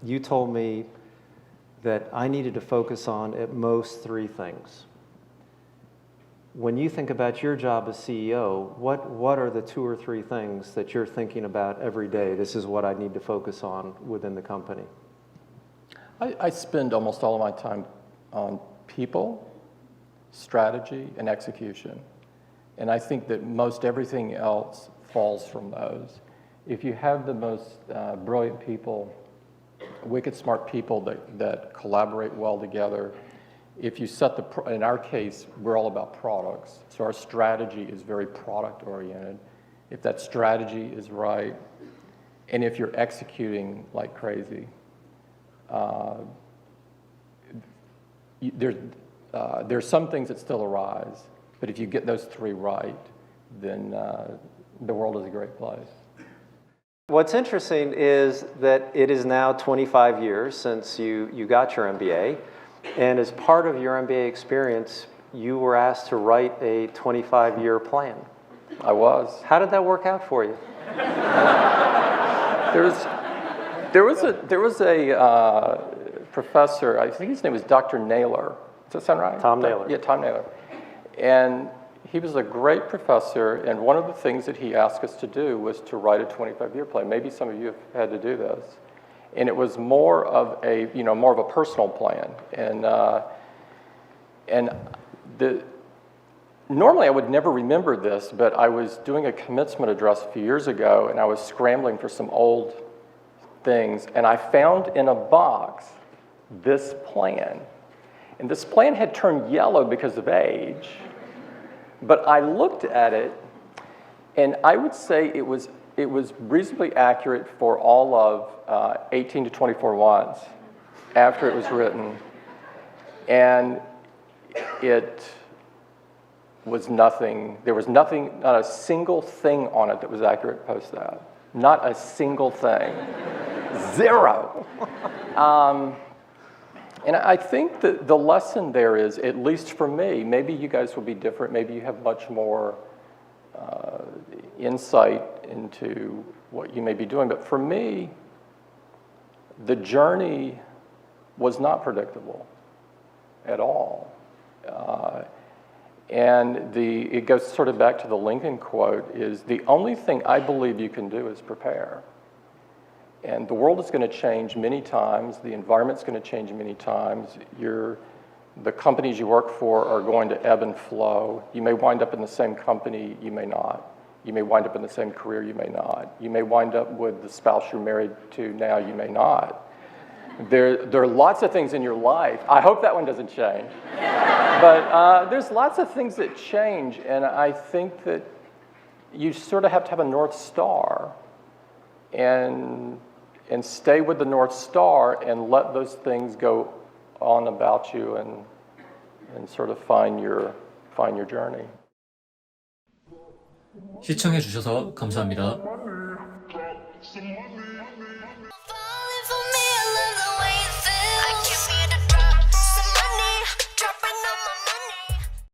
you told me that I needed to focus on at most 3 things. When you think about your job as CEO, what are the 2 or 3 things that you're thinking about every day? This is what I need to focus on within the company. I spend almost all of my time on people, strategy, and execution. And I think that most everything else falls from those. If you have the most brilliant people, wicked smart people that collaborate well together, if you set in our case, we're all about products. So our strategy is very product oriented. If that strategy is right, and if you're executing like crazy, there's some things that still arise, but if you get those 3 right, then the world is a great place. What's interesting is that it is now 25 years since you got your MBA, and as part of your MBA experience, you were asked to write a 25-year plan. I was. How did that work out for you? There was a professor, I think his name was Dr. Naylor. Does that sound right? Tom Naylor. Yeah, Tom Naylor. And he was a great professor, and one of the things that he asked us to do was to write a 25-year plan. Maybe some of you have had to do this. And it was more of a personal plan. Normally I would never remember this, but I was doing a commencement address a few years ago, and I was scrambling for some old things, and I found in a box this plan. And this plan had turned yellow because of age, but I looked at it, and I would say it was reasonably accurate for all of 18 to 24 months after it was written. And it was nothing, there was nothing, not a single thing on it that was accurate post that. Not a single thing. 0. And I think that the lesson there is, at least for me, maybe you guys will be different, maybe you have much more insight into what you may be doing, but for me, the journey was not predictable at all. And it goes sort of back to the Lincoln quote, is the only thing I believe you can do is prepare. And the world is going to change many times, the environment's going to change many times, the companies you work for are going to ebb and flow. You may wind up in the same company, you may not. You may wind up in the same career, you may not. You may wind up with the spouse you're married to now, you may not. There are lots of things in your life. I hope that one doesn't change. But there's lots of things that change, and I think that you sort of have to have a North Star and stay with the North Star and let those things go on about you and sort of find your journey. 시청해 주셔서 감사합니다.